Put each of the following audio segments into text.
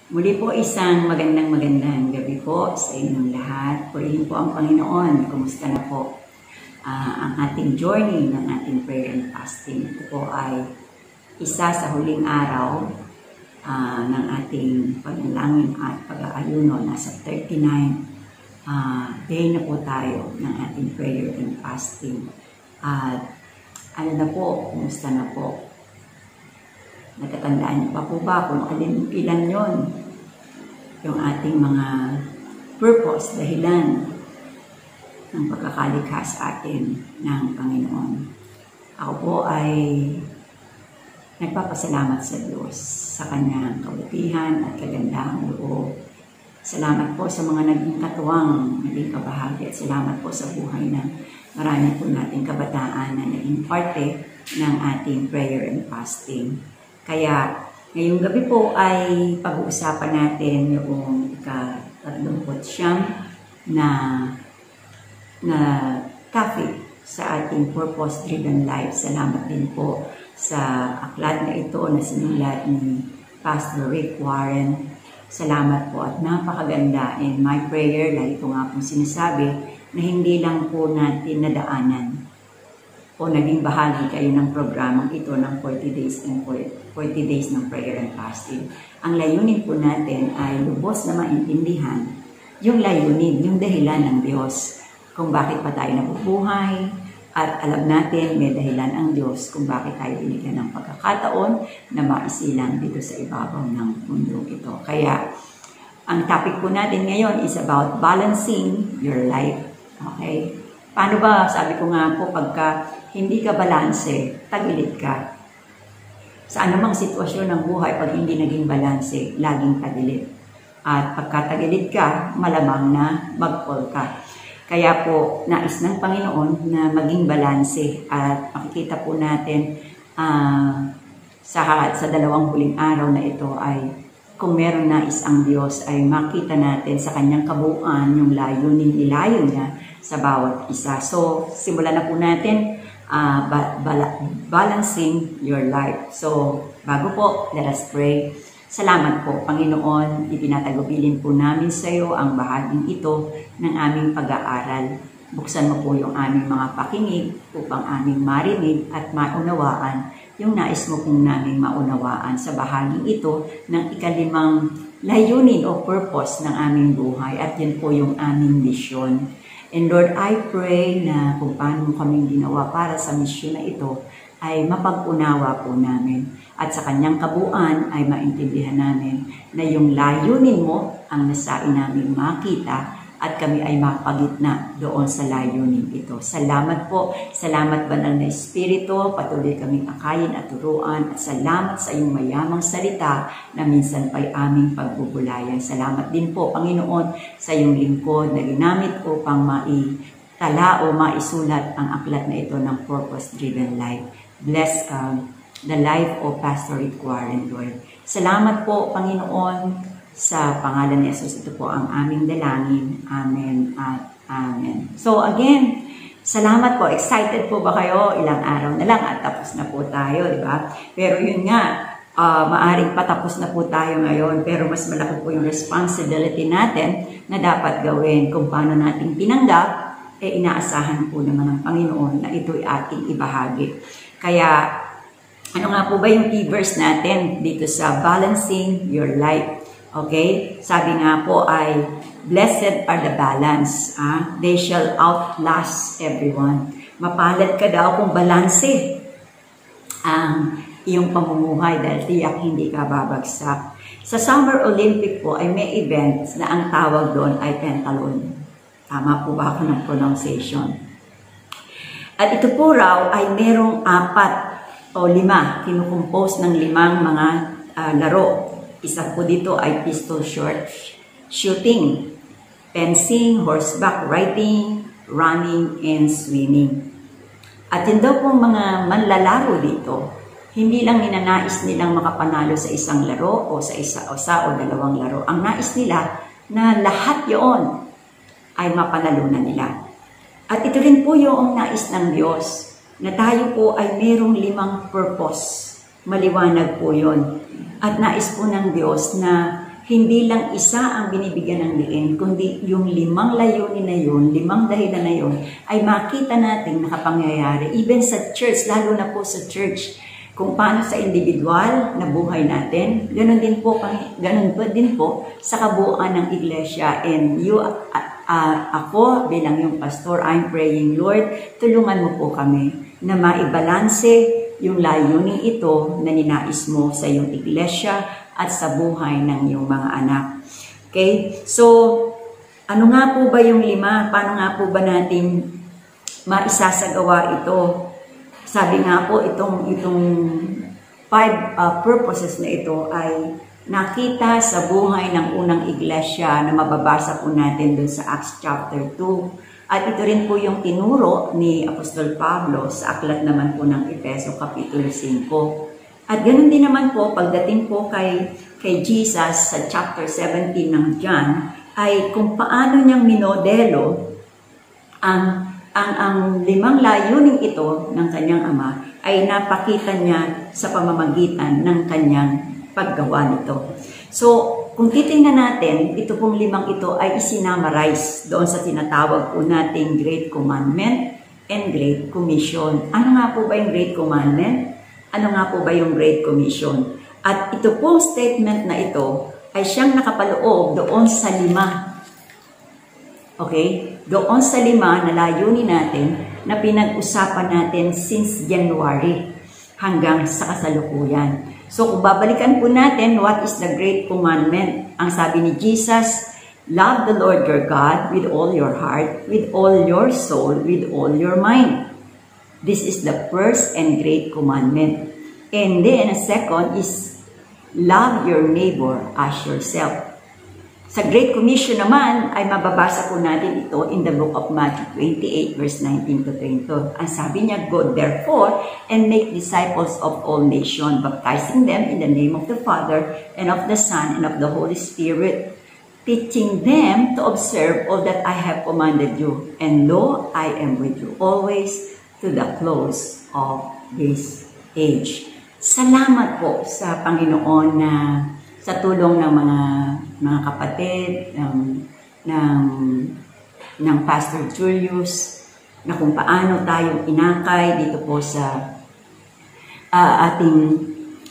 Muli po isang magandang gabi po sa inyong lahat. Purihin po ang Panginoon. Kumusta na po ang ating journey ng ating prayer and fasting? Ito po ay isa sa huling araw ng ating panalangin at pag-aayuno. Nasa 39 day na po tayo ng ating prayer and fasting. At ano na po, kumusta na po? Natatandaan niyo pa po ba kung ilan yon yung ating mga purpose, dahilan ng pagkakalikha sa atin ng Panginoon. Ako po ay nagpapasalamat sa Diyos sa Kanyang kabutihan at kagandahang loob. Salamat po sa mga naging katuwang, naging kabahagi at salamat po sa buhay ng marami po nating kabataan na naging parte ng ating prayer and fasting. Kaya ngayong gabi po ay pag-uusapan natin yung ika-39 na topic sa ating purpose-driven life. Salamat din po sa aklat na ito na sinulat ni Pastor Rick Warren. Salamat po at napakaganda. And my prayer, lagi ko nga pong sinasabi, na hindi lang po natin nadaanan o naging bahagi kayo ng programang ito ng 40 days ng prayer and fasting. Ang layunin po natin ay lubos na maintindihan yung layunin, yung dahilan ng Diyos kung bakit pa tayo nabubuhay at alam natin may dahilan ang Diyos kung bakit tayo binigyan ng pagkakataon na maisilang dito sa ibabaw ng mundo ito. Kaya ang topic po natin ngayon is about balancing your life. Okay? Paano ba, sabi ko nga po, pagka hindi ka balanse, tagilid ka. Sa anumang sitwasyon ng buhay, pag hindi naging balanse, laging tagilid. At pagka tagilid ka, malamang na mag-fall ka. Kaya po, nais ng Panginoon na maging balanse. At makikita po natin sa dalawang huling araw na ito ay kung meron nais ang Diyos ay makita natin sa kanyang kabuuan yung layunin, nilayo niya sa bawat isa. So, simulan na po natin balancing your life. So, bago po, let us pray. Salamat po, Panginoon. Itinatagubilin po namin sa iyo ang bahaging ito ng aming pag-aaral. Buksan mo po yung aming mga pakinig upang aming marinig at maunawaan yung nais mo pong namin maunawaan sa bahaging ito ng ikalimang layunin o purpose ng aming buhay. At yun po yung aming mission. And Lord, I pray na kung paano mo kaming ginawa para sa mission na ito ay mapag-unawa po namin. At sa kanyang kabuuan ay maintindihan namin na yung layunin mo ang nasain namin makita at kami ay mapagitna doon sa layunin ito. Salamat po. Salamat, Banal na Espiritu. Patuloy kaming akayin at turuan. At salamat sa iyong mayamang salita na minsan pa'y aming pagbubulayan. Salamat din po, Panginoon, sa iyong lingkod na ginamit upang maitala o maisulat ang aklat na ito ng purpose-driven life. Bless the life of Pastor Rick Warren, Lord. Salamat po, Panginoon, sa pangalan ni Jesus. Ito po ang aming dalangin. Amen at amen. So again, salamat po. Excited po ba kayo? Ilang araw na lang at tapos na po tayo, di ba? Pero yun nga, maaring patapos na po tayo ngayon, pero mas malaki po yung responsibility natin na dapat gawin. Kung paano natin tinanggap, inaasahan po naman ng Panginoon na ito'y ating ibahagi. Kaya, ano nga po ba yung key verse natin dito sa balancing your life? Okay? Sabi nga po ay, blessed are the balance. They shall outlast everyone. Mapalad ka daw kung balanse ang iyong pamumuhay dahil tiyak hindi ka babagsak. Sa Summer Olympic po ay may events na ang tawag doon ay pentathlon. Tama po ba ako ng pronunciation? At ito po raw ay merong 4 o 5, kinukompose ng 5 mga laro. Isa po dito ay pistol shooting, fencing, horseback riding, running, and swimming. At yun daw pong mga manlalaro dito, hindi lang ninanais nilang makapanalo sa isang laro o sa isa o 2 laro. Ang nais nila na lahat yon ay mapanalunan nila. At ito rin po yung nais ng Diyos na tayo po ay merong 5 purpose. Maliwanag po yon. At nais po ng Diyos na hindi lang isa ang binibigyan ng diin, kundi yung 5 layunin na yun, 5 dahilan na yun, ay makita natin nakapangyayari, even sa church, lalo na po sa church, kung paano sa individual na buhay natin, ganun din po sa kabuuan ng iglesia. And ako bilang yung pastor, I'm praying, Lord, tulungan mo po kami na maibalanse yung layunin ito na ninais mo sa iyong iglesia at sa buhay ng iyong mga anak. Okay? So, ano nga po ba yung 5? Paano nga po ba natin maisasagawa ito? Sabi nga po, itong 5 purposes na ito ay nakita sa buhay ng unang iglesia na mababasa po natin dun sa Acts chapter 2. At ito rin po yung tinuro ni Apostol Pablo sa aklat naman po ng Efeso Kapitulo 5. At ganoon din naman po, pagdating po kay Jesus sa chapter 17 ng John, ay kung paano niyang minodelo ang 5 layuning ito ng kanyang ama ay napakita niya sa pamamagitan ng kanyang paggawa nito. So, kung titingnan natin, ito pong 5 ito ay isinamarize doon sa tinatawag po nating Great Commandment and Great Commission. Ano nga po ba yung Great Commandment? Ano nga po ba yung Great Commission? At ito pong statement na ito ay siyang nakapaloob doon sa 5. Okay? Doon sa 5 na layunin natin na pinag-usapan natin since January hanggang sa kasalukuyan. So kung babalikan po natin, what is the Great Commandment? Ang sabi ni Jesus, love the Lord your God with all your heart, with all your soul, with all your mind. This is the first and great commandment. And then a second is love your neighbor as yourself. Sa Great Commission naman, ay mababasa po natin ito in the book of Matthew 28, verse 19 to 22. Ang sabi niya, go therefore and make disciples of all nations, baptizing them in the name of the Father and of the Son and of the Holy Spirit, teaching them to observe all that I have commanded you. And lo, I am with you always to the close of this age. Salamat po sa Panginoon na sa tulong ng mga kapatid ng Pastor Julius na kung paano tayo inakay dito po sa ating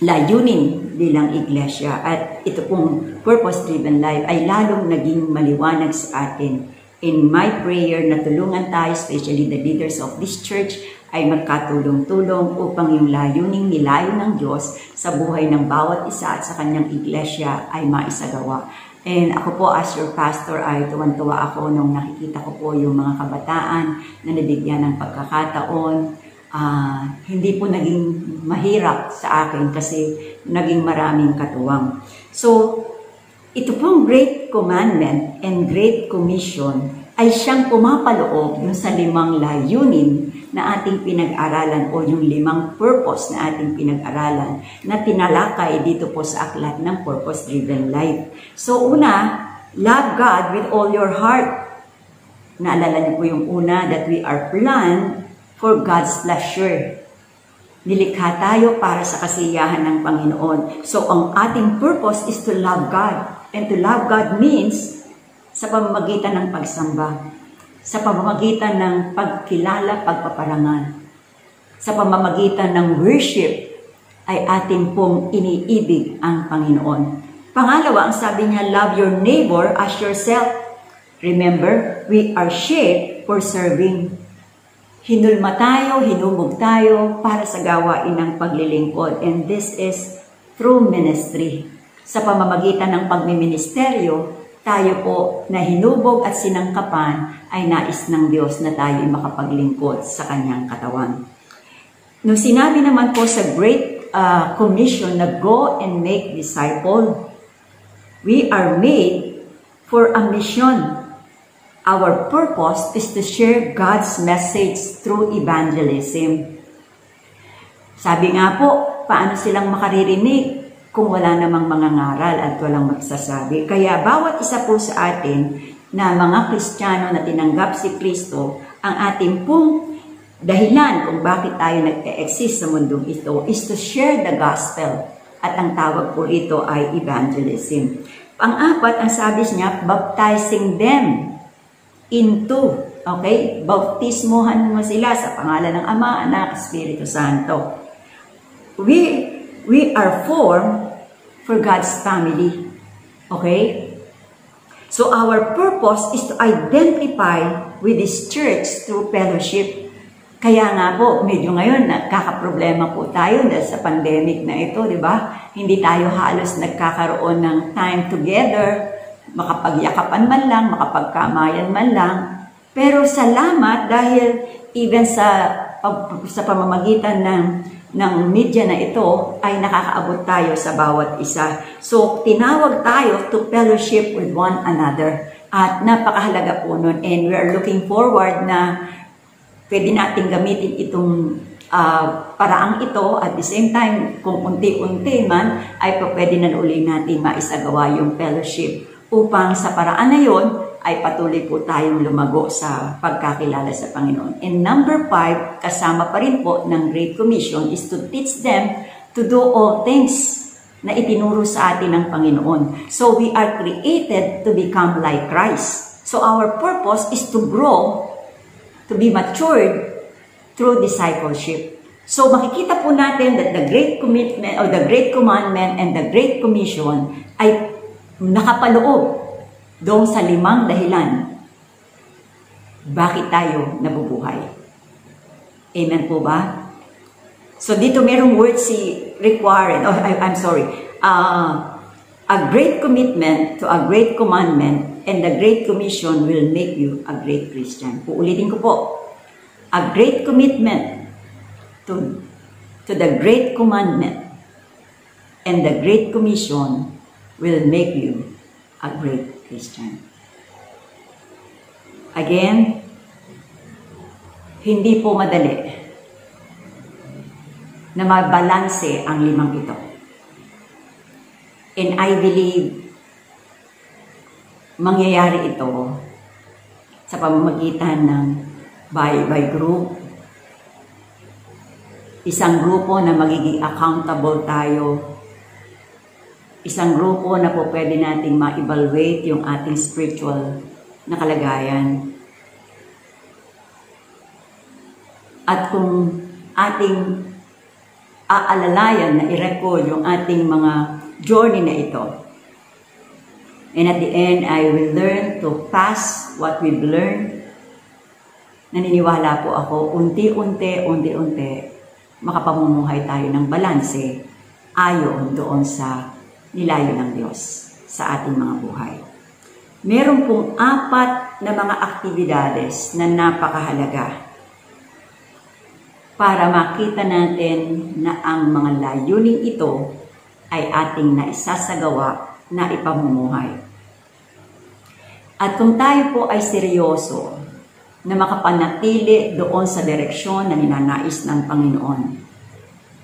layunin bilang iglesia. At ito pong purpose-driven life ay lalong naging maliwanag sa atin. In my prayer na tulungan tayo, especially the leaders of this church, ay magkatulong-tulong upang yung layuning nilayo ng Diyos sa buhay ng bawat isa at sa kanyang iglesia ay maisagawa. And ako po as your pastor ay tuwan-tuwa ako nung nakikita ko po yung mga kabataan na nabigyan ng pagkakataon. Hindi po naging mahirap sa akin kasi naging maraming katuwang. So, ito pong Great Commandment and Great Commission ay siyang pumapaloob yung sa 5 layunin na ating pinag-aralan o yung 5 purpose na ating pinag-aralan na tinalakay dito po sa aklat ng purpose-driven life. So una, love God with all your heart. Naalala niyo po yung una, that we are planned for God's pleasure. Nilikha tayo para sa kasiyahan ng Panginoon. So ang ating purpose is to love God. And to love God means sa pamamagitan ng pagsamba, sa pamamagitan ng pagkilala, pagpaparangal, sa pamamagitan ng worship, ay ating pong iniibig ang Panginoon. Pangalawa, ang sabi niya, love your neighbor as yourself. Remember, we are shaped for serving. Hinulma tayo, hinubog tayo para sa gawain ng paglilingkod. And this is through ministry. Sa pamamagitan ng pagmiministeryo, tayo po na hinubog at sinangkapan ay nais ng Diyos na tayo ay makapaglingkod sa kanyang katawan. Nung sinabi naman po sa Great Commission na go and make disciple, we are made for a mission. Our purpose is to share God's message through evangelism. Sabi nga po, paano silang makaririnig kung wala namang mga ngaral at walang magsasabi? Kaya bawat isa po sa atin na mga Kristiyano na tinanggap si Kristo, ang ating pong dahilan kung bakit tayo nag-exist sa mundong ito is to share the gospel. At ang tawag po ito ay evangelism. Pang-apat, ang sabi niya, baptizing them into, okay? Bautismohan mo sila sa pangalan ng Ama, Anak, Espiritu Santo. We are formed for God's family. Okay? So our purpose is to identify with this church through fellowship. Kaya nga po, medyo ngayon nagkakaproblema po tayo dahil sa pandemic na ito, di ba? Hindi tayo halos nagkakaroon ng time together, makapagyakapan man lang, makapagkamayan man lang. Pero salamat dahil even sa pamamagitan ng media na ito ay nakakaabot tayo sa bawat isa. So, tinawag tayo to fellowship with one another. At napakahalaga po nun. And we are looking forward na pwede natin gamitin itong paraang ito. At the same time, kung unti-unti man, ay pwede na uli natin maisagawa yung fellowship. Upang sa paraan na yon ay patuloy po tayong lumago sa pagkakilala sa Panginoon. And number 5, kasama pa rin po ng Great Commission is to teach them to do all things na itinuro sa atin ng Panginoon. So we are created to become like Christ. So our purpose is to grow, to be matured through discipleship. So makikita po natin that the Great Commitment or the Great Commandment and the Great Commission ay nakapaloob doon sa 5 dahilan bakit tayo nabubuhay. Amen po ba? So dito merong word si required, a great commitment to a great commandment and the Great Commission will make you a great Christian. Uulitin ko po, a great commitment to the Great Commandment and the Great Commission will make you a great Christian. Again, hindi po madali na mabalanse ang 5 ito. And I believe mangyayari ito sa pamamagitan ng by group, isang grupo na magiging accountable tayo, isang grupo na po pwede nating ma-evaluate yung ating spiritual na kalagayan. At kung ating aalalayan na i-record yung ating mga journey na ito, and at the end, I will learn to pass what we've learned. Naniniwala po ako, unti-unti, makapamumuhay tayo ng balanse ayon doon sa nilayo ng Diyos sa ating mga buhay. Meron pong 4 na mga aktibidades na napakahalaga para makita natin na ang mga layuning ito ay ating naisasagawa na ipamumuhay. At kung tayo po ay seryoso na makapanatili doon sa direksyon na ninanais ng Panginoon,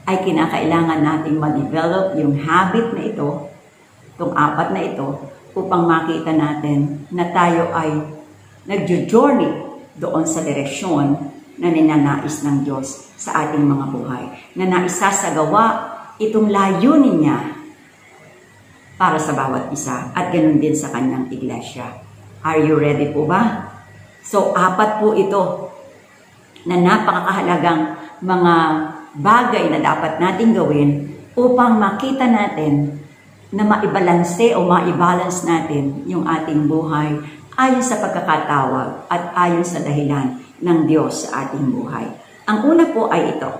ay kinakailangan nating ma-develop yung habit na ito, itong 4 na ito, upang makita natin na tayo ay nagjo-journey doon sa direksyon na ninanais ng Diyos sa ating mga buhay. Na naisasagawa itong layunin niya para sa bawat isa at ganun din sa kanyang iglesia. Are you ready po ba? So, 4 po ito na napakahalagang mga bagay na dapat nating gawin upang makita natin na maibalanse o maibalance natin yung ating buhay ayon sa pagkakatawag at ayon sa dahilan ng Diyos sa ating buhay. Ang una po ay ito.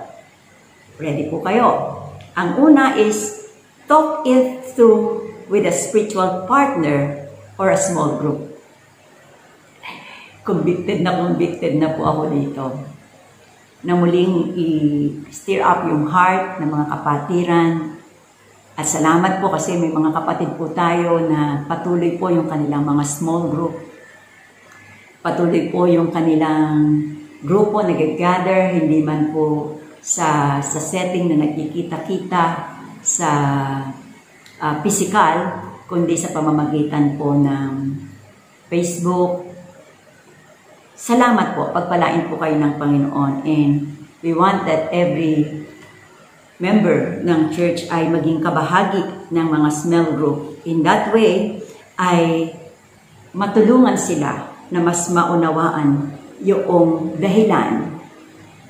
Ready po kayo? Ang una is talk it through with a spiritual partner or a small group. Convicted na po ako dito. Na muling i-stir up yung heart ng mga kapatiran. At salamat po kasi may mga kapatid po tayo na patuloy po yung kanilang mga small group. Patuloy po yung kanilang grupo nag-gather, hindi man po sa setting na nagkikita-kita sa physical, kundi sa pamamagitan po ng Facebook. Salamat po, pagpalain po kayo ng Panginoon, and we want that every member ng church ay maging kabahagi ng mga small group. In that way, ay matulungan sila na mas maunawaan yung dahilan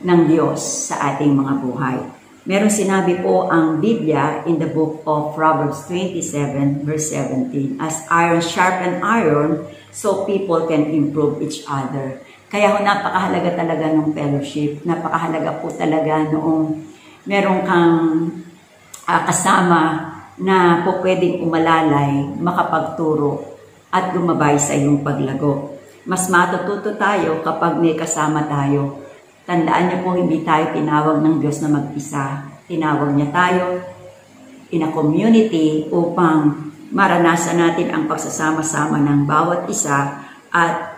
ng Diyos sa ating mga buhay. Meron sinabi po ang Biblia in the book of Proverbs 27 verse 17, as iron sharpen iron, so people can improve each other. Kaya napakahalaga talaga ng fellowship. Napakahalaga po talaga noong meron kang kasama na po pwedeng umalalay, makapagturo at gumabay sa iyong paglago. Mas matututo tayo kapag may kasama tayo. Tandaan niyo po, hindi tayo tinawag ng Diyos na mag-isa. Tinawag niya tayo in a community upang maranasan natin ang pagsasama-sama ng bawat isa at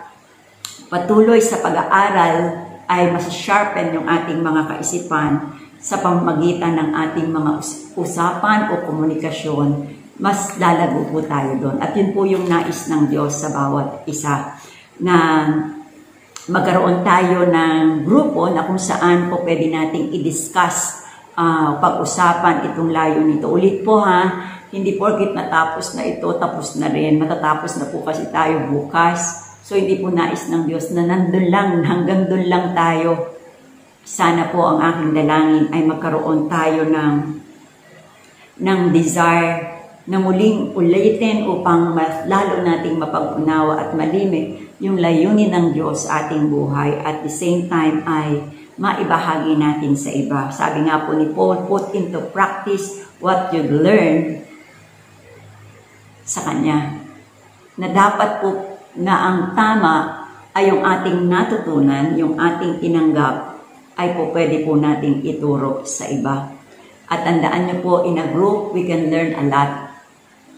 patuloy sa pag-aaral ay mas-sharpen yung ating mga kaisipan sa pamamagitan ng ating mga usapan o komunikasyon. Mas lalago po tayo doon. At yun po yung nais ng Diyos sa bawat isa, na magkaroon tayo ng grupo na kung saan po pwede nating i-discuss, pag-usapan itong layo nito. Ulit po ha, hindi porkit natapos na ito, tapos na rin. Matatapos na po kasi tayo bukas. So hindi po nais ng Diyos na nandun lang, hanggang dun lang tayo. Sana po ang aking dalangin ay magkaroon tayo ng desire na muling ulitin upang mas lalo nating mapag-unawa at malimit yung layunin ng Diyos sa ating buhay, at the same time ay maibahagi natin sa iba. Sabi nga po ni Paul, put into practice what you learn sa Kanya. Na dapat po na ang tama ay yung ating natutunan, yung ating tinanggap, ay po pwede po nating ituro sa iba. At tandaan niyo po, in a group, we can learn a lot.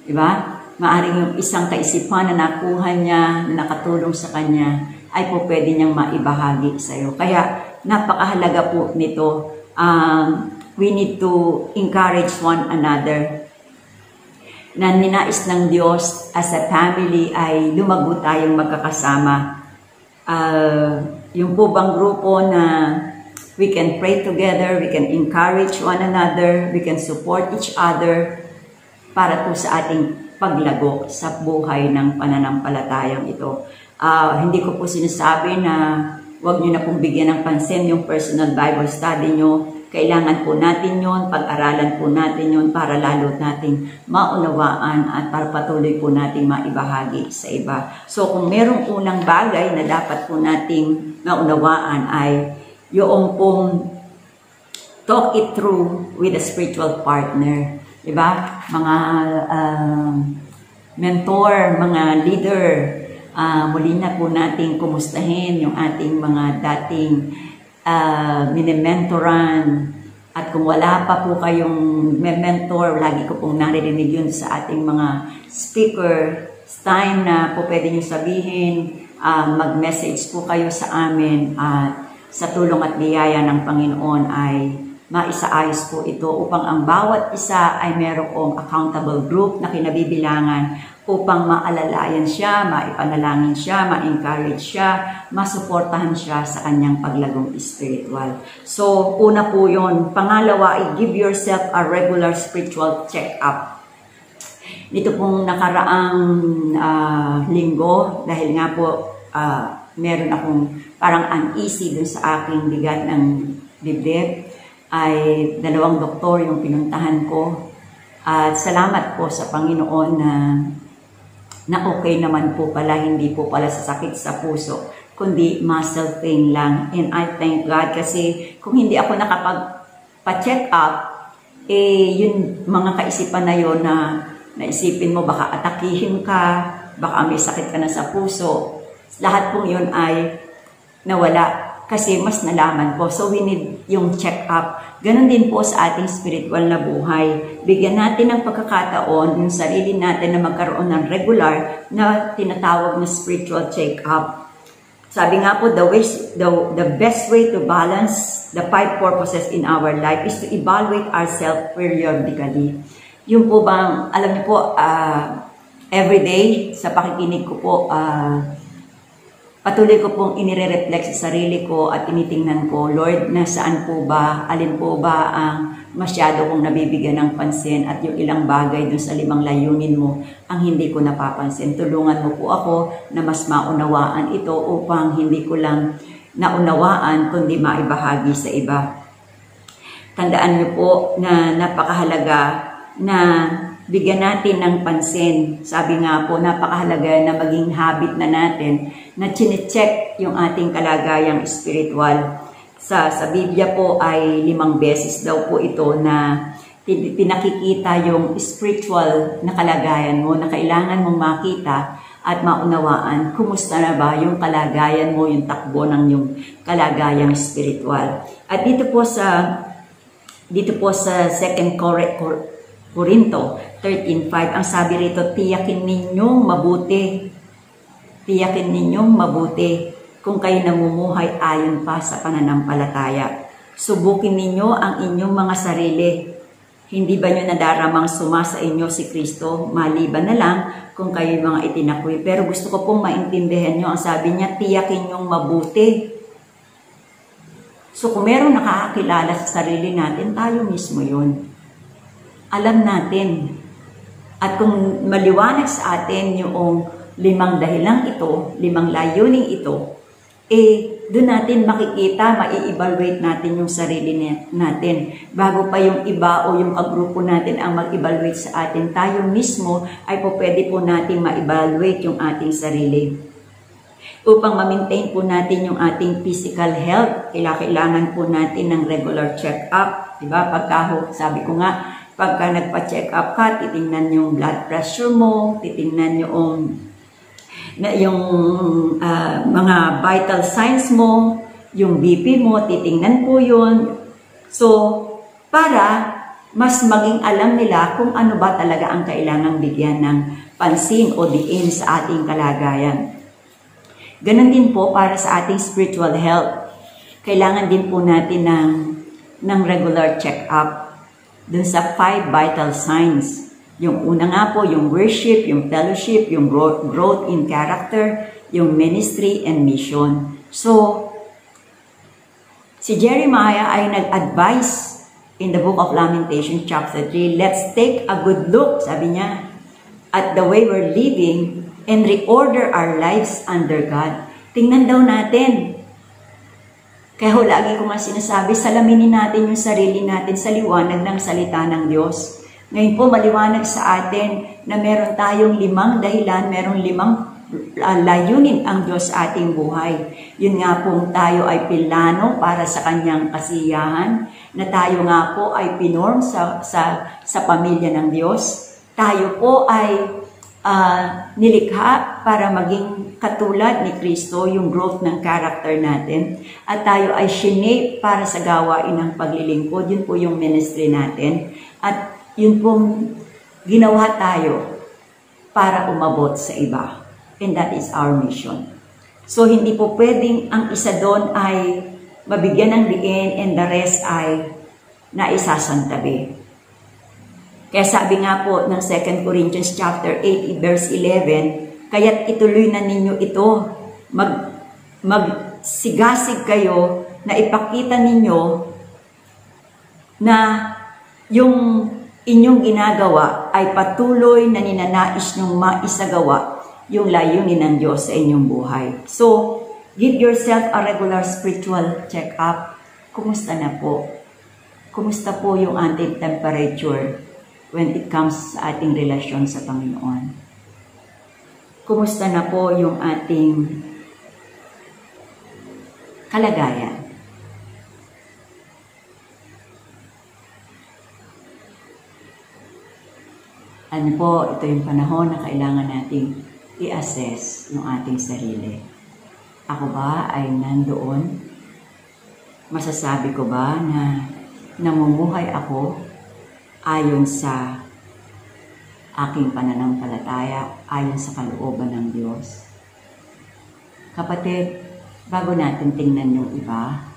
Diba? Maaring yung isang kaisipan na nakuha niya, na nakatulong sa kanya, ay po pwede niyang maibahagi sa iyo. Kaya napakahalaga po nito. We need to encourage one another. Na ninais ng Diyos as a family ay lumago tayong magkakasama. Yung po bang grupo na we can pray together, we can encourage one another, we can support each other para po sa ating paglago sa buhay ng pananampalatayang ito. Hindi ko po sinasabi na huwag nyo na pong bigyan ng pansin yung personal Bible study nyo. Kailangan po natin yon, pag-aralan po natin yon para lalo nating maunawaan at para patuloy po nating maibahagi sa iba. So kung merong unang bagay na dapat po nating maunawaan ay yung pong talk it through with a spiritual partner. Diba? Mga mentor, mga leader, muli na po nating kumustahin yung ating mga dating minimentoran. At kung wala pa po kayong mentor, lagi ko pong naririnig yun sa ating mga speaker. It's time na po pwede nyo sabihin, mag-message po kayo sa amin at sa tulong at biyaya ng Panginoon ay maisaayos po ito upang ang bawat isa ay merong accountable group na kinabibilangan upang maalalayan siya, maipanalangin siya, ma-encourage siya, masuportahan siya sa kanyang paglagong spiritual. So, una po yun. Pangalawa, give yourself a regular spiritual check-up. Dito pong nakaraang linggo, dahil nga po meron akong parang uneasy dun sa aking bigat ng dibdib, ay 2 doktor yung pinuntahan ko. At salamat po sa Panginoon na okay naman po pala, hindi po pala sa sakit sa puso, kundi muscle pain lang. And I thank God kasi kung hindi ako nakapag-check up, yun mga kaisipan na yun na naisipin mo baka atakihin ka, baka may sakit ka na sa puso. Lahat pong yun ay nawala kasi mas nalaman ko. So we need yung check-up. Ganon din po sa ating spiritual na buhay. Bigyan natin ng pagkakataon yung sarili natin na magkaroon ng regular na tinatawag na spiritual check-up. Sabi nga po, the best way to balance the 5 purposes in our life is to evaluate ourselves periodically. Yung po bang, alam niyo po, everyday sa pakikinig ko po, patuloy ko pong inire-reflect sa sarili ko at tinitingnan ko, Lord, nasaan po ba, alin po ba ang masyado kong nabibigyan ng pansin at yung ilang bagay dun sa 5 layunin mo ang hindi ko napapansin. Tulungan mo po ako na mas maunawaan ito upang hindi ko lang naunawaan kundi maibahagi sa iba. Tandaan niyo po na napakahalaga na bigyan natin ng pansin. Sabi nga po, napakahalaga na maging habit na natin na chine-check yung ating kalagayang spiritual. Sa Biblia po ay 5 beses daw po ito na pinakikita yung spiritual na kalagayan mo na kailangan mong makita at maunawaan. Kumusta na ba yung kalagayan mo, yung takbo ng yung kalagayang spiritual. At dito po sa 2 Corinto 13:5, ang sabi rito, tiyakin ninyong mabuti. Tiyakin ninyong mabuti kung kayo namumuhay ayon pa sa pananampalataya. Subukin ninyo ang inyong mga sarili. Hindi ba nyo nadaramang sumasa inyo si Kristo, maliban na lang kung kayo mga itinakwil. Pero gusto ko pong maintindihan nyo, ang sabi niya, tiyakin nyong mabuti. So kung meron nakakakilala sa sarili natin, tayo mismo yun. Alam natin. At kung maliwanag sa atin yung 5 dahilang ito, 5 layuning ito, doon natin makikita, mai-evaluate natin yung sarili natin. Bago pa yung iba o yung kagrupo natin ang mag-evaluate sa atin, tayo mismo ay pwede po natin ma-evaluate yung ating sarili. Upang ma-maintain po natin yung ating physical health, kailangan po natin ng regular check-up. Diba? Sabi ko nga, pagka nagpa-check up ka, titingnan yung blood pressure mo, titingnan yung mga vital signs mo, yung BP mo, titingnan po yun. So, para mas maging alam nila kung ano ba talaga ang kailangang bigyan ng pansin o diin sa ating kalagayan. Ganon din po para sa ating spiritual health. Kailangan din po natin ng regular check-up dun sa 5 vital signs. Yung una nga po, yung worship, yung fellowship, yung growth in character, yung ministry and mission. So, si Jeremiah ay nag-advise in the book of Lamentations chapter 3, let's take a good look, sabi niya, at the way we're living and reorder our lives under God. Tingnan daw natin. Kaya lagi ko nga sinasabi, salaminin natin yung sarili natin sa liwanag ng salita ng Diyos. Ngayon po, maliwanag sa atin na meron tayong 5 dahilan, merong 5 layunin ang Diyos sa ating buhay. Yun nga po, tayo ay pinlano para sa Kanyang kasiyahan, na tayo nga po ay pinorm sa pamilya ng Diyos. Tayo po ay nilikha para maging katulad ni Kristo, yung growth ng character natin. At tayo ay shinape para sa gawain ng paglilingkod. Yun po yung ministry natin. At yun pong ginawa tayo para umabot sa iba. And that is our mission. So, hindi po pwedeng ang isa doon ay mabigyan ng diin and the rest ay naisasantabi. Kaya sabi nga po ng 2 Corinthians chapter 8, verse 11, kaya't ituloy na ninyo ito, magsigasig kayo na ipakita ninyo na yung inyong ginagawa ay patuloy na ninanais nyong maisagawa yung layunin ng Diyos sa inyong buhay. So, give yourself a regular spiritual check-up. Kumusta na po? Kumusta po yung ating temperature when it comes sa ating relasyon sa Panginoon? Kumusta na po yung ating kalagayan? Ano po, ito yung panahon na kailangan nating i-assess yung ating sarili. Ako ba ay nandoon? Masasabi ko ba na namumuhay ako ayon sa aking pananampalataya, ayon sa kalooban ng Diyos? Kapatid, bago natin tingnan yung iba,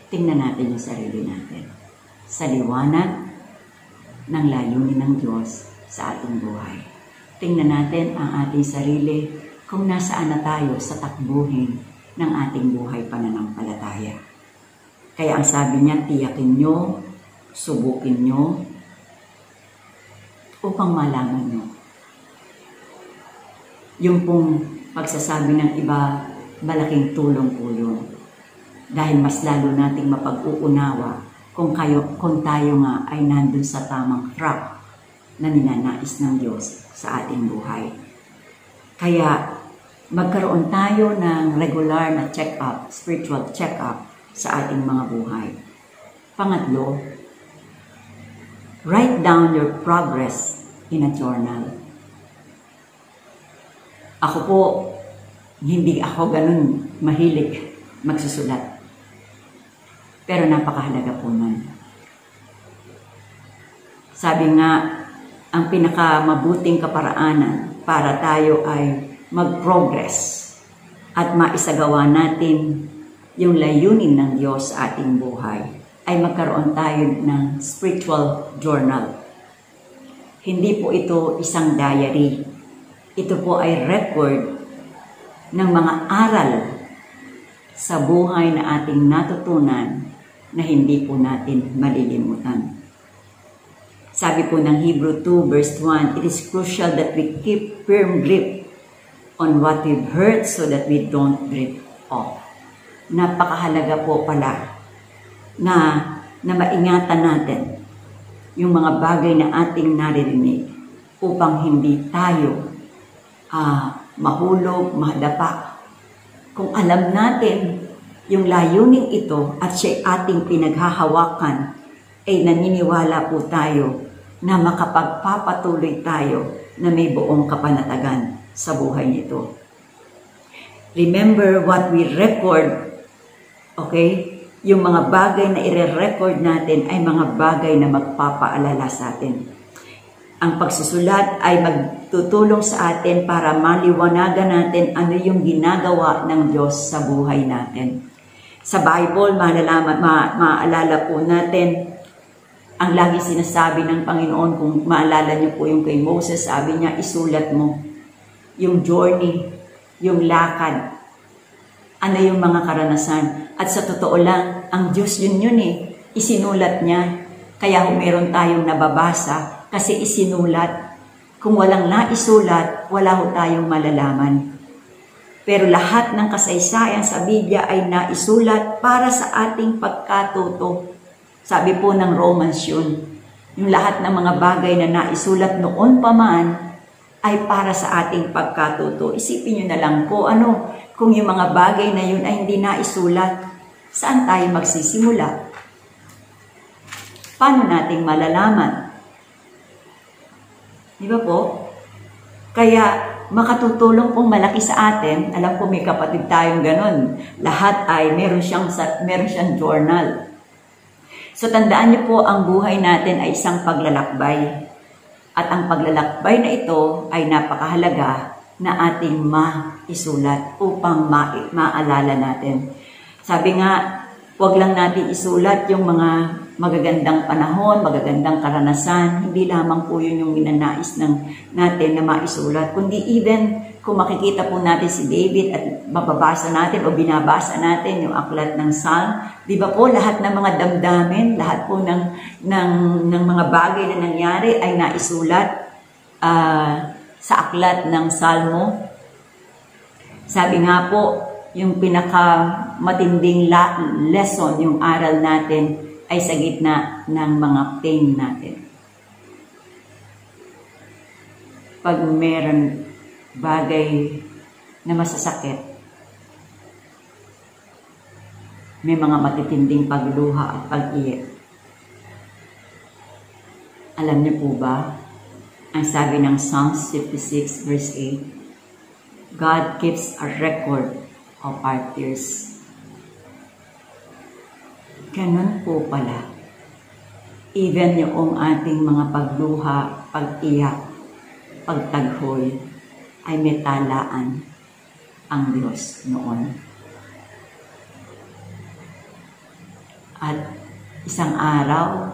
tingnan natin yung sarili natin. Sa liwanag ng layunin ng Diyos sa ating buhay. Tingnan natin ang ating sarili kung nasaan na tayo sa takbuhin ng ating buhay pananampalataya. Kaya ang sabi niya, tiyakin nyo subukin nyo upang malaman nyo. Yung pong pagsasabi ng iba, malaking tulong po yun. Dahil mas lalo nating mapag-uunawa kung tayo nga ay nandun sa tamang track na ninanais ng Diyos sa ating buhay. Kaya magkaroon tayo ng regular na check-up, spiritual check-up sa ating mga buhay. Pangatlo, write down your progress in a journal. Ako po, hindi ako ganun mahilig magsusulat. Pero napakahalaga po nun. Sabi nga, ang pinakamabuting kaparaanan para tayo ay mag-progress at maisagawa natin yung layunin ng Diyos sa ating buhay ay magkaroon tayo ng spiritual journal. Hindi po ito isang diary. Ito po ay record ng mga aral sa buhay na ating natutunan na hindi po natin malilimutan. Sabi po ng Hebrew 2 verse 1, it is crucial that we keep firm grip on what we've heard so that we don't drift off. Napakahalaga po pala na maingatan natin yung mga bagay na ating naririnig upang hindi tayo mahulog, madapa. Kung alam natin yung layuning ito at siya ating pinaghahawakan, ay naniniwala po tayo na makapagpapatuloy tayo na may buong kapanatagan sa buhay nito. Remember what we record, okay? Yung mga bagay na i-record natin ay mga bagay na magpapaalala sa atin. Ang pagsusulat ay magtutulong sa atin para maliwanagan natin ano yung ginagawa ng Diyos sa buhay natin. Sa Bible, maalala po natin ang lagi sinasabi ng Panginoon. Kung maalala niyo po yung kay Moses, sabi niya, isulat mo yung journey, yung lakad, ano yung mga karanasan. At sa totoo lang, ang Diyos yun eh, isinulat niya. Kaya meron tayong nababasa kasi isinulat. Kung walang naisulat, wala ho tayong malalaman. Pero lahat ng kasaysayan sa Biblia ay naisulat para sa ating pagkatuto. Sabi po ng Romans yun, yung lahat ng mga bagay na naisulat noon pa man ay para sa ating pagkatuto. Isipin nyo na lang po, kung yung mga bagay na yun ay hindi naisulat, saan tayo magsisimula? Paano nating malalaman? Di ba po? Kaya makatutulong pong malaki sa atin. Alam ko may kapatid tayong ganun. Lahat ay meron siyang journal. So tandaan niyo po, ang buhay natin ay isang paglalakbay. At ang paglalakbay na ito ay napakahalaga na ating maisulat upang maalala natin. Sabi nga, huwag lang natin isulat yung mga magagandang panahon, magagandang karanasan. Hindi lamang po yun yung minanais natin na maisulat, kundi even kung makikita po natin si David at mababasa natin o binabasa natin yung aklat ng Psalm, di ba po lahat ng mga damdamin, lahat po ng mga bagay na nangyari ay naisulat sa aklat ng Salmo. Sabi nga po, yung pinakamatinding lesson, yung aral natin ay sa gitna ng mga pain natin. Pag meron bagay na masasakit, may mga matitinding pagluha at pag-iyak. Alam niyo po ba, ang sabi ng Psalms 56 verse 8, God keeps a record of our tears. Ganun po pala. Even yung ating mga pagluha, pag-iyak, pagtaghoy, ay may talaan ang Diyos noon. At isang araw,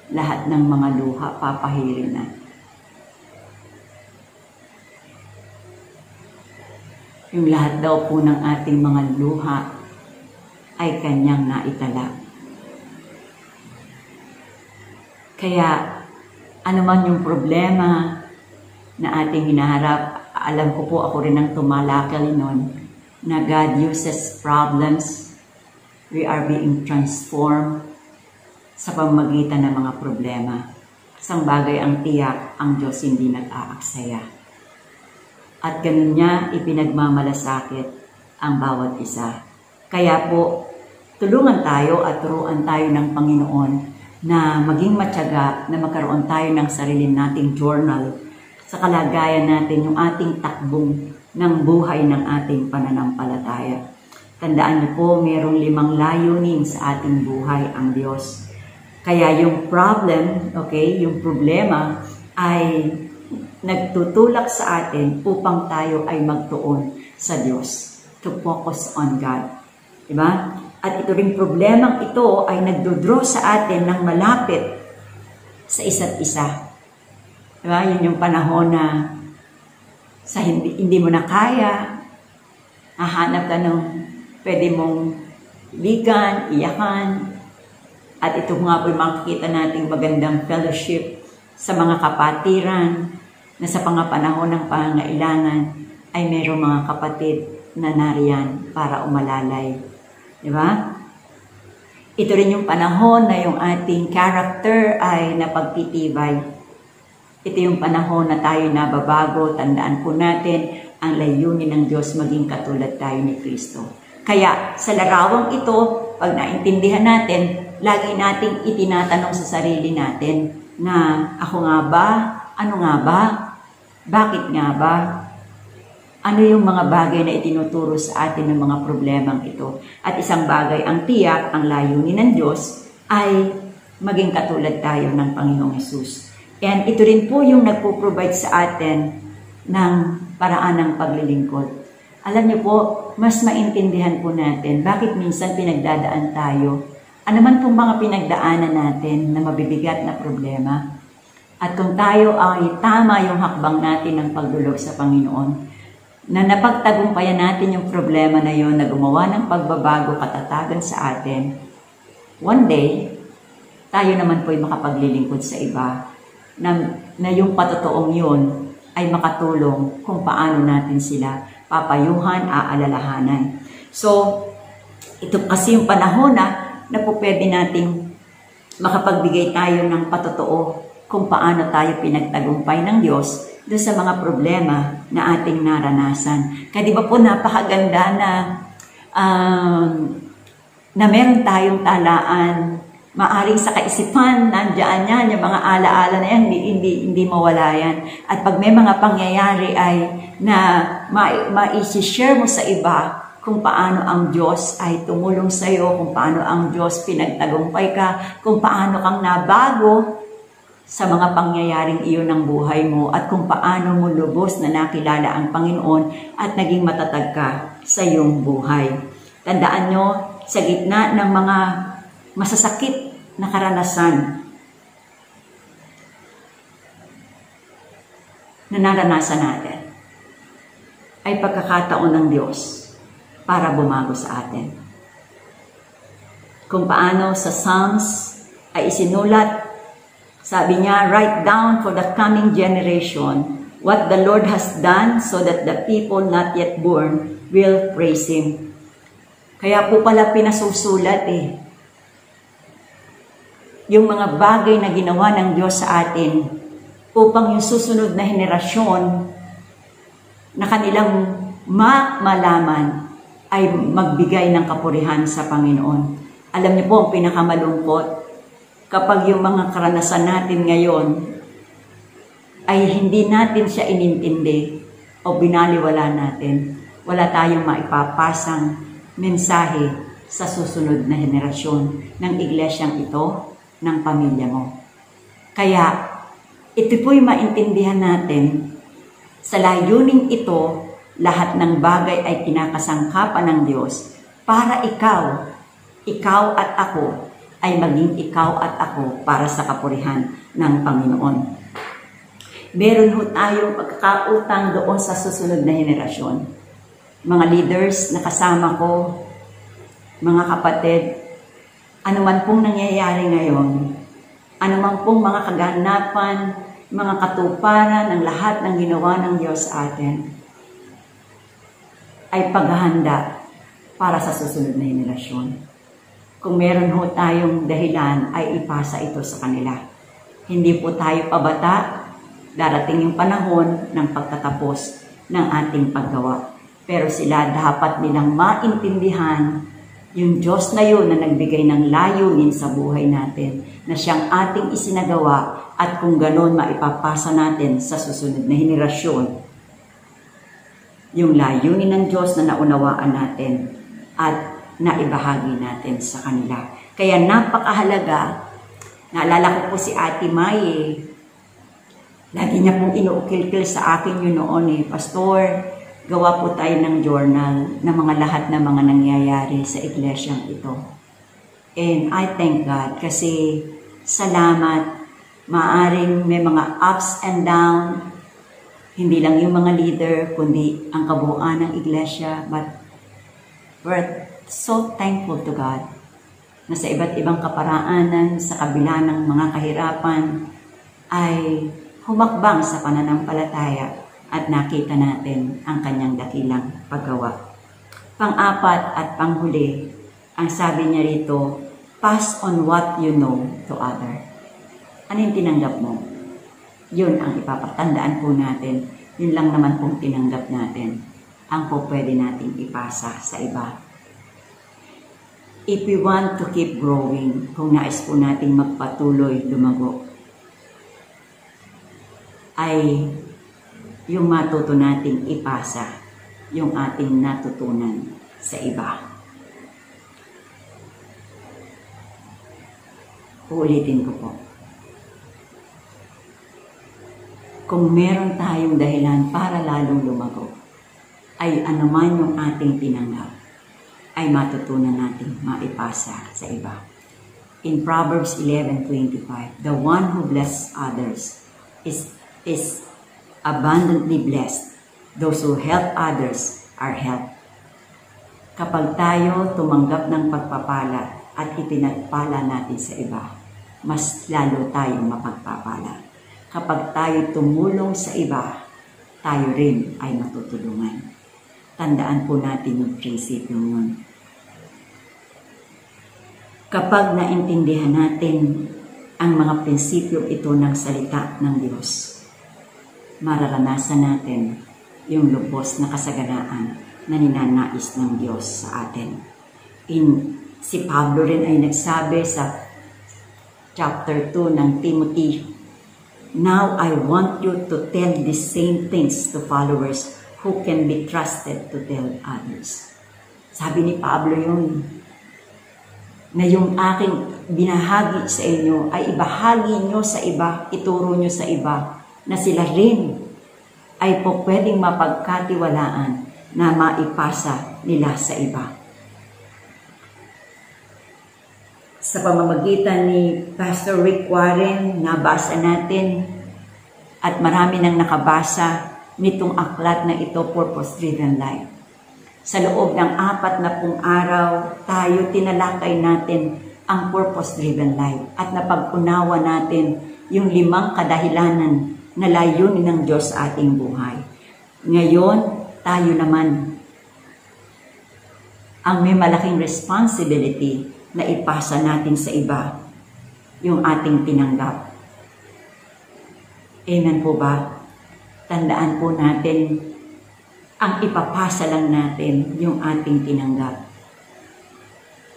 lahat ng mga luha papahirin na. Yung lahat daw po ng ating mga luha ay kanyang naitala. Kaya, ano man yung problema na ating hinaharap, alam ko po ako rin ang tumalakal nun, na God uses problems, we are being transformed sa pamamagitan ng mga problema. Isang bagay ang tiyak, ang Diyos hindi nag-aaksaya. At ganun niya ipinagmamalasakit ang bawat isa. Kaya po, tulungan tayo at turuan tayo ng Panginoon na maging matyaga, na magkaroon tayo ng sarili nating journal sa kalagayan natin, yung ating takbong ng buhay ng ating pananampalataya. Tandaan niyo po, mayroong 5 layunin sa ating buhay ang Diyos. Kaya yung problem, yung problema ay nagtutulak sa atin upang tayo ay magtuon sa Diyos, to focus on God. Diba? At ito ring problemang ito ay nagdodraw sa atin ng malapit sa isa't isa. Diba? Yun yung panahon na sa hindi mo na kaya, hahanap ka ng pwede mong ligan, iyakan. At ito nga po yung makikita nating magandang fellowship sa mga kapatiran na sa panahon ng pangangailangan ay mayroong mga kapatid na nariyan para umalalay. Diba? Ito rin yung panahon na yung ating character ay napagtitibay. Ito yung panahon na tayo nababago. Tandaan po natin ang layunin ng Diyos maging katulad tayo ni Kristo. Kaya sa larawang ito, pag naintindihan natin, lagi nating itinatanong sa sarili natin na ako nga ba? Ano nga ba? Bakit nga ba? Ano yung mga bagay na itinuturo sa atin ng mga problemang ito? At isang bagay ang tiyak, ang layunin ng Diyos ay maging katulad tayo ng Panginoong Hesus. And ito rin po yung nagpo-provide sa atin ng paraan ng paglilingkod. Alam niyo po, mas maintindihan po natin bakit minsan pinagdadaan tayo. Ano man pong mga pinagdaanan natin na mabibigat na problema. At kung tayo ay tama yung hakbang natin ng pagdulog sa Panginoon, na napagtagumpayan natin yung problema na yon, na gumawa ng pagbabago, katatagan sa atin, one day, tayo naman po ay makapaglilingkod sa iba, na yung patotoong yun ay makatulong kung paano natin sila papayuhan, aalalahanan. So, ito kasi yung panahon na po pwede nating makapagbigay tayo ng patotoo kung paano tayo pinagtagumpay ng Diyos doon sa mga problema na ating naranasan. Kaya di ba po napakaganda na meron tayong talaan, maaring sa kaisipan, nandiyan yan, yung mga alaala na yan, hindi mawala yan. At pag may mga pangyayari ay na ma-share mo sa iba kung paano ang Diyos ay tumulong sa iyo, kung paano ang Diyos pinagtagumpay ka, kung paano kang nabago sa mga pangyayaring iyon ng buhay mo, at kung paano mo lubos na nakilala ang Panginoon at naging matatag ka sa iyong buhay. Tandaan nyo, sa gitna ng mga masasakit na karanasan na naranasan natin, ay pagkakataon ng Diyos para bumago sa atin. Kung paano sa Psalms ay isinulat, sabi niya, write down for the coming generation what the Lord has done, so that the people not yet born will praise Him. Kaya po pala pinasusulat yung mga bagay na ginawa ng Diyos sa atin upang yung susunod na henerasyon na kanilang malaman ay magbigay ng kapurihan sa Panginoon. Alam niyo po, ang pinakamalungkot, kapag yung mga karanasan natin ngayon ay hindi natin siya inintindi o binaliwala natin, wala tayong maipapasang mensahe sa susunod na henerasyon ng iglesyang ito, ng pamilya mo. Kaya, ito po'y maintindihan natin, sa layuning ito, lahat ng bagay ay kinakasangkapan ng Diyos para ikaw at ako, ay maging ikaw at ako para sa kapurihan ng Panginoon. Meron ho tayong pagkakautang doon sa susunod na henerasyon. Mga leaders na kasama ko, mga kapatid, anuman pong nangyayari ngayon, Anumang pong mga kaganapan, mga katuparan ng lahat ng ginawa ng Diyos sa atin ay paghahanda para sa susunod na henerasyon. Kung meron ho tayong dahilan, ay ipasa ito sa kanila. Hindi po tayo pabata, darating yung panahon ng pagtatapos ng ating paggawa. Pero sila dapat nilang maintindihan yung Diyos na yun na nagbigay ng layunin sa buhay natin, na siyang ating isinagawa, at kung ganon maipapasa natin sa susunod na henerasyon yung layunin ng Diyos na naunawaan natin at naibahagi natin sa kanila. Kaya napakahalaga, naalala ko po si Ate May, lagi niya pong inuukil-kil sa akin yun noon Pastor, gawa po tayo ng journal ng mga lahat ng mga nangyayari sa iglesyang ito. And I thank God kasi salamat, maaring may mga ups and down, hindi lang yung mga leader, kundi ang kabuuan ng iglesia. But we're so thankful to God na sa iba't ibang kaparaanan, sa kabila ng mga kahirapan, ay humakbang sa pananampalataya at nakita natin ang kanyang dakilang paggawa. Pang-apat at panghuli, ang sabi niya rito, pass on what you know to other. Ano yung tinanggap mo? Yun ang ipapatandaan po natin. Yun lang naman pong tinanggap natin. Ang po pwede natin ipasa sa iba. If we want to keep growing, kung nais po natin magpatuloy lumago, ay yung matuto nating ipasa, yung ating natutunan sa iba. Uulitin ko po. Kung meron tayong dahilan para lalong lumago, ay anuman yung ating tinanggap, ay matutunan natin maipasa sa iba. In Proverbs 11:25, the one who blesses others is abundantly blessed. Those who help others are helped. Kapag tayo tumanggap ng pagpapala at ipinagpala natin sa iba, mas lalo tayong mapagpapala. Kapag tayo tumulong sa iba, tayo rin ay matutulungan. Tandaan po natin yung prinsipyo yun. Kapag naintindihan natin ang mga prinsipyo ito ng salita ng Diyos, mararanasan natin yung lubos na kasaganaan na ninanais ng Diyos sa atin. Si Pablo rin ay nagsabi sa chapter 2 ng Timothy, now I want you to tell the same things to followers who can be trusted to tell others. Sabi ni Pablo yun, na yung aking binahagi sa inyo ay ibahagi nyo sa iba, ituro nyo sa iba, na sila rin ay po pwedeng mapagkatiwalaan na maipasa nila sa iba. Sa pamamagitan ni Pastor Rick Warren, nabasa natin at marami nang nakabasa nitong aklat na ito, Purpose-Driven Life. Sa loob ng 40 araw, tayo tinalakay natin ang Purpose-Driven Life at napag-unawa natin yung 5 kadahilanan na layunin ng Diyos sa ating buhay. Ngayon, tayo naman ang may malaking responsibility na ipasa natin sa iba yung ating tinanggap. Amen po ba? Tandaan po natin, ang ipapasa lang natin yung ating tinanggap.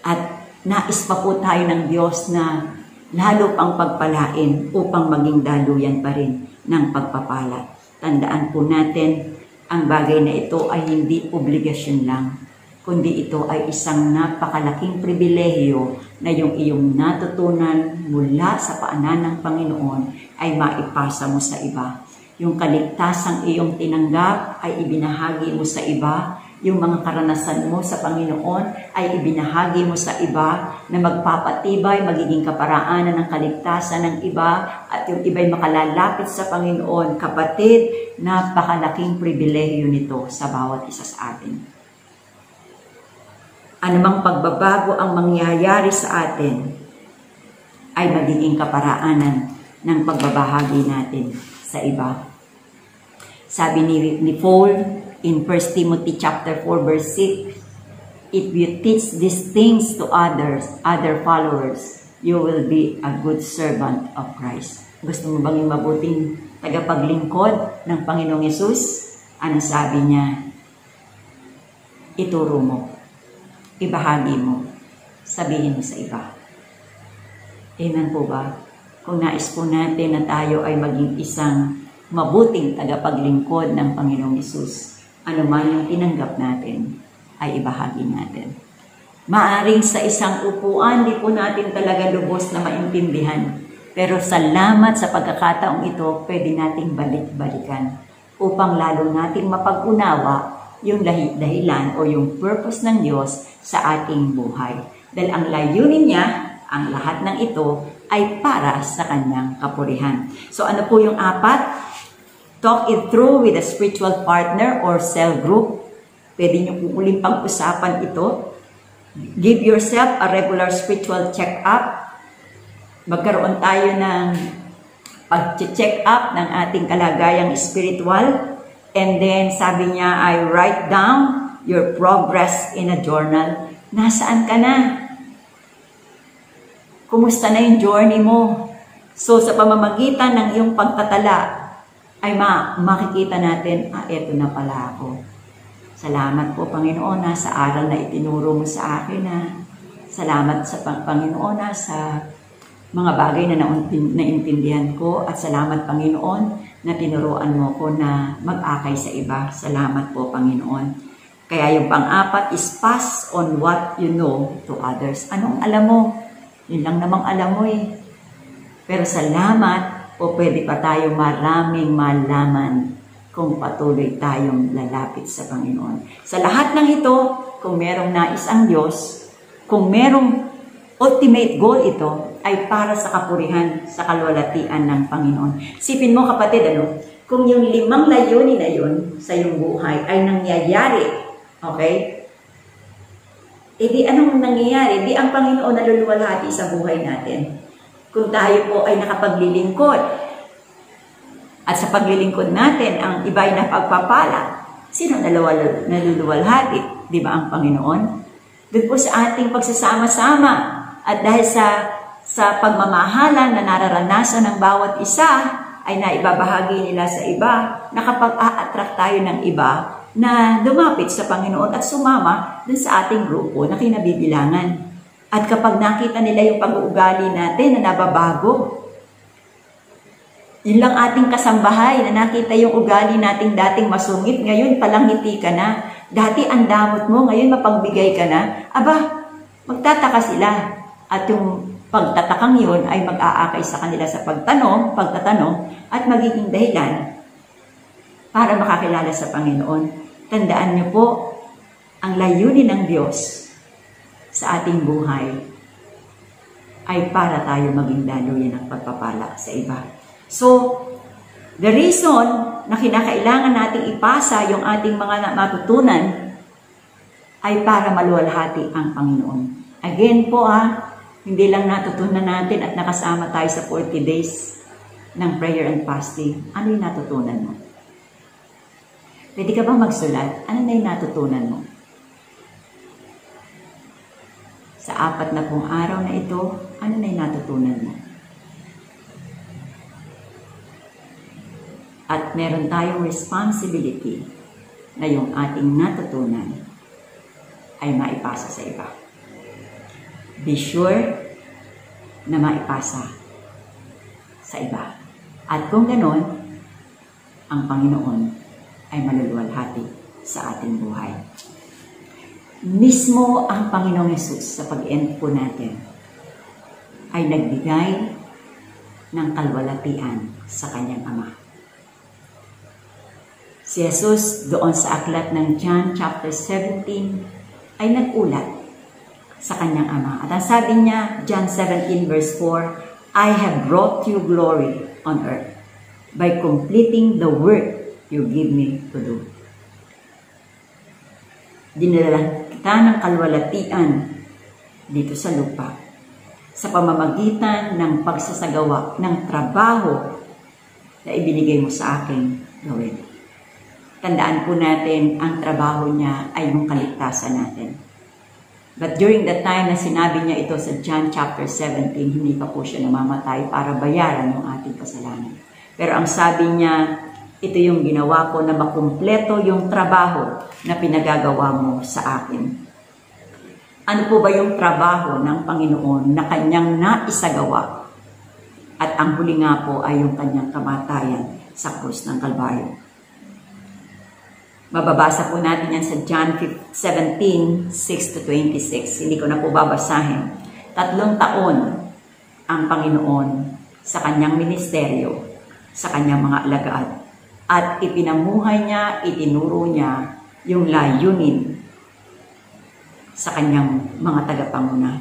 At nais pa po tayo ng Diyos na lalo pang pagpalain upang maging daluyan pa rin ng pagpapala. Tandaan po natin, ang bagay na ito ay hindi obligasyon lang, kundi ito ay isang napakalaking pribilehiyo na yung iyong natutunan mula sa paanan ng Panginoon ay maipasa mo sa iba. Yung kaligtasang iyong tinanggap ay ibinahagi mo sa iba. Yung mga karanasan mo sa Panginoon ay ibinahagi mo sa iba na magpapatibay, magiging kaparaanan ng kaligtasan ng iba at yung iba'y makalalapit sa Panginoon. Kapatid, napakalaking pribilehiyo nito sa bawat isa sa atin. Anumang pagbabago ang mangyayari sa atin, ay magiging kaparaanan ng pagbabahagi natin sa iba. Sabi ni Paul in 1 Timothy chapter 4 verse 6, if you teach these things to others, other followers, you will be a good servant of Christ. Gusto mo bang yung mabuting tagapaglingkod ng Panginoong Yesus? Ano sabi niya? Ituro mo, ibahagi mo, sabihin mo sa iba. Amen po ba? Kung nais po natin na tayo ay maging isang mabuting tagapaglingkod ng Panginoong Yesus, ano man yung tinanggap natin, ay ibahagi natin. Maaring sa isang upuan, di po natin talaga lubos na maintindihan. Pero salamat sa pagkakataong ito, pwede nating balik-balikan upang lalo nating mapag-unawa yung dahilan o yung purpose ng Diyos sa ating buhay. Dahil ang layunin niya, ang lahat ng ito, ay para sa kanyang kapurihan. So ano po yung 4? Talk it through with a spiritual partner or cell group. Pwede nyo po uling pag-usapan ito. Give yourself a regular spiritual check-up. Magkaroon tayo ng pag-check up ng ating kalagayang spiritual. And then, sabi niya, I write down your progress in a journal. Nasaan ka na? Kumusta na yung journey mo? So, sa pamamagitan ng iyong pagtatala, ay makikita natin, eto na pala ako. Salamat po, Panginoon, sa aral na itinuro mo sa akin. Salamat sa Panginoon sa mga bagay na naintindihan ko. At salamat, Panginoon, na tinuruan mo ko na mag-akay sa iba. Salamat po, Panginoon. Kaya yung pang-4 is pass on what you know to others. Anong alam mo? Yun lang namang alam mo eh. Pero salamat o pwede pa tayo maraming malaman kung patuloy tayong lalapit sa Panginoon. Sa lahat ng ito, kung merong nais ang Diyos, kung merong ultimate goal ito, ay para sa kapurihan, sa kalwalatian ng Panginoon. Sipin mo kapatid, kung yung 5 layunin na yun sa iyong buhay ay nangyayari, okay? E di anong nangyayari? Di ang Panginoon naluluwalhati sa buhay natin. Kung tayo po ay nakapaglilingkod, at sa paglilingkod natin, ang iba ay napagpapala, sino naluluwalhati? Di ba ang Panginoon? Doon po sa ating pagsasama-sama, at dahil sa pagmamahalan na nararanasan ng bawat isa, ay naibabahagi nila sa iba, nakapag-a-attract tayo ng iba na lumapit sa Panginoon at sumama dun sa ating grupo na kinabibilangan. At kapag nakita nila yung pag-uugali natin na nababago, yun lang ating kasambahay na nakita yung ugali nating dating masungit, ngayon palangiti ka na. Dati ang damot mo, ngayon mapagbigay ka na. Aba, magtataka sila. At yung pagtatakang yun ay mag-aakay sa kanila sa pagtatanong at magiging dahilan para makakilala sa Panginoon. Tandaan niyo po, ang layunin ng Diyos sa ating buhay ay para tayo maging daluyan ng pagpapala sa iba. So, the reason na kinakailangan nating ipasa yung ating mga matutunan ay para maluwalhati ang Panginoon. Again po hindi lang natutunan natin at nakasama tayo sa 40 days ng prayer and fasting. Ano yung natutunan mo? Pwede ka bang magsulat? Ano na yung natutunan mo? Sa 4 na pong araw na ito, ano na yung natutunan mo? At meron tayong responsibility na yung ating natutunan ay maipasa sa iba. Be sure na maipasa sa iba. At kung ganon, ang Panginoon ay maluluwalhati sa ating buhay. Mismo ang Panginoong Yesus sa pag-end po natin ay nagbigay ng kalwalatian sa kanyang Ama. Si Jesus doon sa aklat ng John chapter 17 ay nagulat sa kanyang Ama. At ang sabi niya, John 17 verse 4, I have brought you glory on earth by completing the work you give me to do. Dinala kita ng kalwalatian dito sa lupa sa pamamagitan ng pagsasagawa ng trabaho na ibinigay mo sa akin gawin. Tandaan po natin, ang trabaho niya ay yung kaligtasan natin. But during the time na sinabi niya ito sa John chapter 17, hindi pa po siya namamatay para bayaran yung ating kasalanan. Pero ang sabi niya, ito yung ginawa ko na makumpleto yung trabaho na pinagagawa mo sa akin. Ano po ba yung trabaho ng Panginoon na kanyang naisagawa? At ang huli nga po ay yung kanyang kamatayan sa krus ng Kalbaryo. Mababasa po natin yan sa John 17, 6-26. Hindi ko na po babasahin. 3 taon ang Panginoon sa kanyang ministeryo, sa kanyang mga alagad. At ipinamuhay niya, itinuro niya yung layunin sa kanyang mga tagapanguna.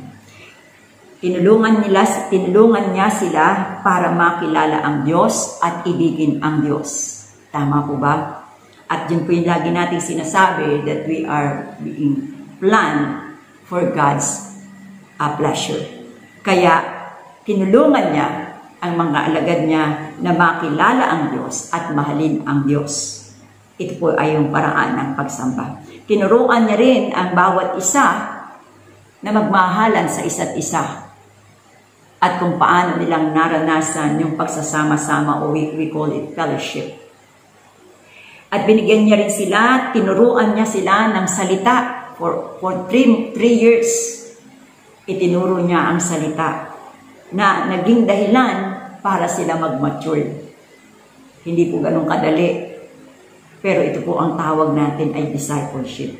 Tinulungan niya sila para makilala ang Diyos at ibigin ang Diyos. Tama po ba? At yun po yung lagi nating sinasabi that we are being planned for God's pleasure. Kaya tinulungan niya ang mga alagad niya na makilala ang Diyos at mahalin ang Diyos. Ito po ay yung paraan ng pagsamba. Tinuruan niya rin ang bawat isa na magmahalan sa isa't isa. At kung paano nilang naranasan yung pagsasama-sama o we call it fellowship. At binigyan niya rin sila, tinuruan niya sila ng salita for 3 years. Itinuro niya ang salita na naging dahilan para sila mag-mature. Hindi po ganun kadali. Pero ito po ang tawag natin ay discipleship.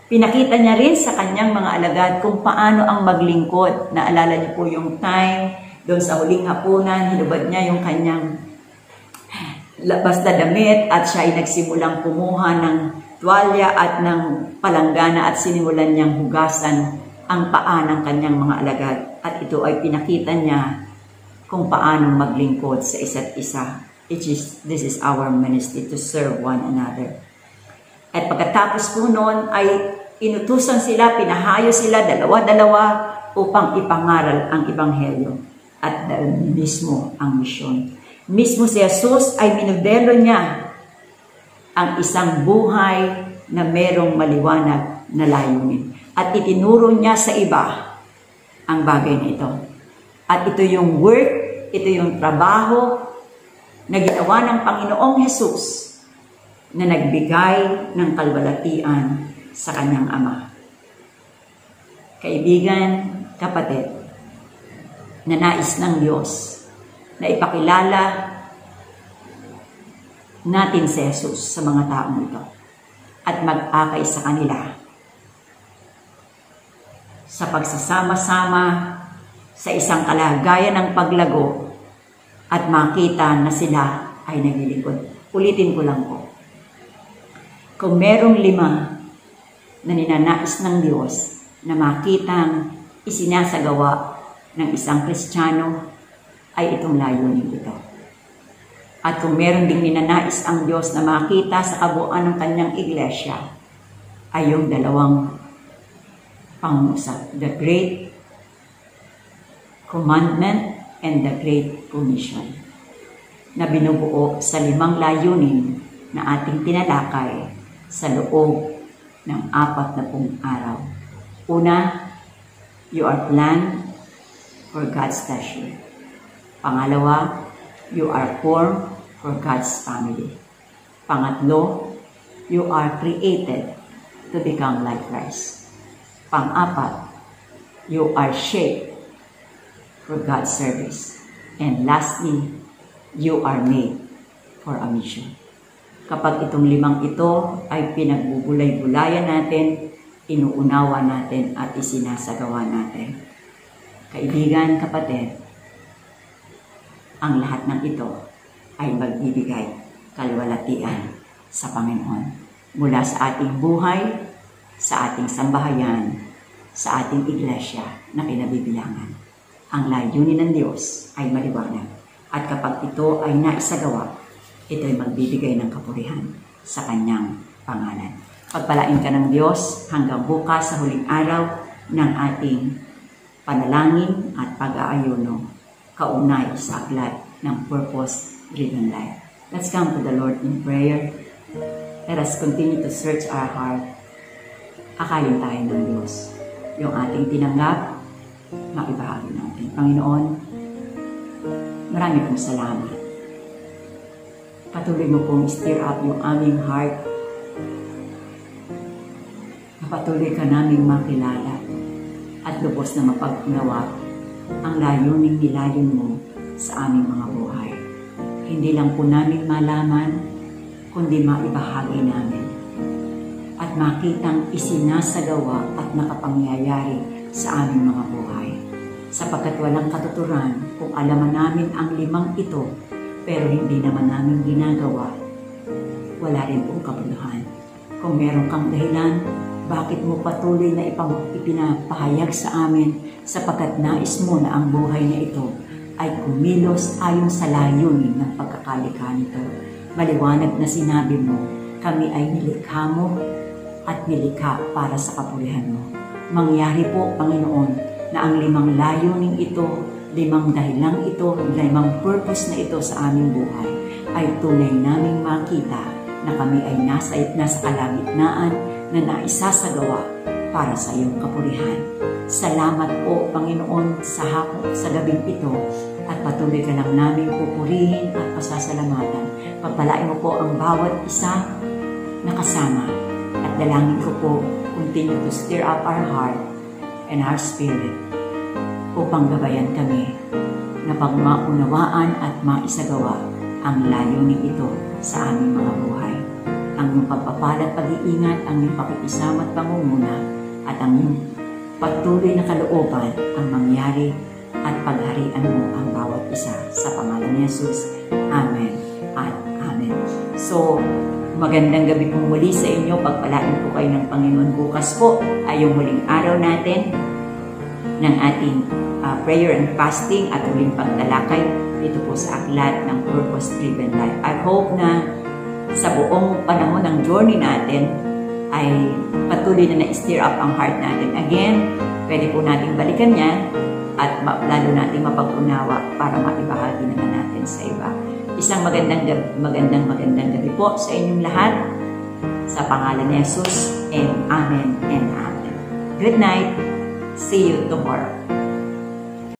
Pinakita niya rin sa kanyang mga alagad kung paano ang maglingkod. Naalala niyo po yung time doon sa huling hapunan, hinubad niya yung kanyang basta damit at siya ay nagsimulang kumuha ng tuwalya at ng palanggana at sinimulan niyang hugasan ang paa ng kanyang mga alagad. At ito ay pinakita niya kung paano maglingkod sa isa't isa. This is our ministry to serve one another. At pagkatapos po noon ay inutusan sila, pinahayo sila dalawa-dalawa upang ipangaral ang Ebanghelyo at mismo ang misyon. Mismo si Jesus ay minodelo niya ang isang buhay na merong maliwanag na layunin. At itinuro niya sa iba ang bagay na ito. At ito yung work, ito yung trabaho na ginawa ng Panginoong Jesus na nagbigay ng kalwalatian sa kanyang Ama. Kaibigan, kapatid, na nais ng Diyos na ipakilala natin si Jesus sa mga taong ito at mag-akay sa kanila sa pagsasama-sama sa isang kalagayan ng paglago at makita na sila ay naglilingkod. Ulitin ko lang po. Kung merong 5 na ninanais ng Diyos na makitang isinasagawa ng isang Kristiyano, ay itong layunin ito. At kung meron ding ninanais ang Diyos na makita sa kabuuan ng kanyang iglesia, ay yung 2 pangusap, the Great Commandment and the Great Commission, na binubuo sa 5 layunin na ating tinalakay sa loob ng 40 araw. Una, you are planned for God's pleasure. Pangalawa, you are formed for God's family. Pangatlo, you are created to become like Christ. Pang-apat, you are shaped for God's service. And lastly, you are made for a mission. Kapag itong 5 ito ay pinagbubulay-bulayan natin, inuunawa natin at isinasagawa natin. Kaibigan, kapatid, ang lahat ng ito ay magbibigay kalwalatian sa Panginoon mula sa ating buhay, sa ating sambahayan, sa ating iglesia na kinabibilangan. Ang layunin ng Diyos ay maliwanag at kapag ito ay naisagawa, ito ay magbibigay ng kapurihan sa kanyang pangalan. Pagpalain ka ng Diyos hanggang bukas sa huling araw ng ating panalangin at pag-aayuno kaunay sa aklat ng purpose-driven life. Let's come to the Lord in prayer. Let us continue to search our heart. Akayin tayo ng Diyos. Yung ating tinanggap, maibahagi natin. Panginoon, marami pong salamat. Patuloy mo pong stir up yung aming heart. Patuloy ka naming makilala at lubos na mapag-unawa ang layuning nilayon mo sa aming mga buhay. Hindi lang po namin malaman, kundi maibahagi namin at makitang isinasagawa at nakapangyayari sa aming mga buhay. Sapagkat walang katuturan kung alaman namin ang 5 ito, pero hindi naman namin ginagawa, wala rin pong kabuluhan. Kung meron kang dahilan, bakit mo patuloy na ipinapahayag sa amin sapagkat nais mo na ang buhay na ito ay kumilos ayon sa layunin ng pagkakalikha nito. Maliwanag na sinabi mo, kami ay nilikha mo at nilikha para sa kapurihan mo. Mangyari po, Panginoon, na ang 5 layunin ito, 5 dahilang ito, 5 purpose na ito sa aming buhay ay tunay naming makita na kami ay nasa kalagitnaan na naisasagawa para sa iyong kapurihan. Salamat po, Panginoon, sa gabing ito at patuloy ka lang namin pupurihin at pasasalamatan. Pagpalain mo po ang bawat isa na kasama at dalangin ko po, continue to stir up our heart and our spirit upang gabayan kami na pagmaunawaan at maisagawa ang layunin ito sa aming mga buhay. Ang iyong pagpapala at pag-iingat, ang iyong pakikisama at pangunguna, at ang iyong patuloy na kalooban ang mangyari at pagharian mo ang bawat isa. Sa pangalan ni Jesus. Amen at Amen. So, magandang gabi pong muli sa inyo. Pagpalain po kayo ng Panginoon. Bukas po ay yung muling araw natin ng ating prayer and fasting at huling pagtalakay dito po sa aklat ng Purpose-Driven Life. I hope na sa buong panahon ng journey natin ay patuloy na na-stir up ang heart natin. Again, pwede po nating balikan yan at lalo nating mapag-unawa para maibahagi naman natin sa iba. Isang magandang gabi po sa inyong lahat. Sa pangalan ni Jesus, and Amen and Amen. Good night. See you tomorrow.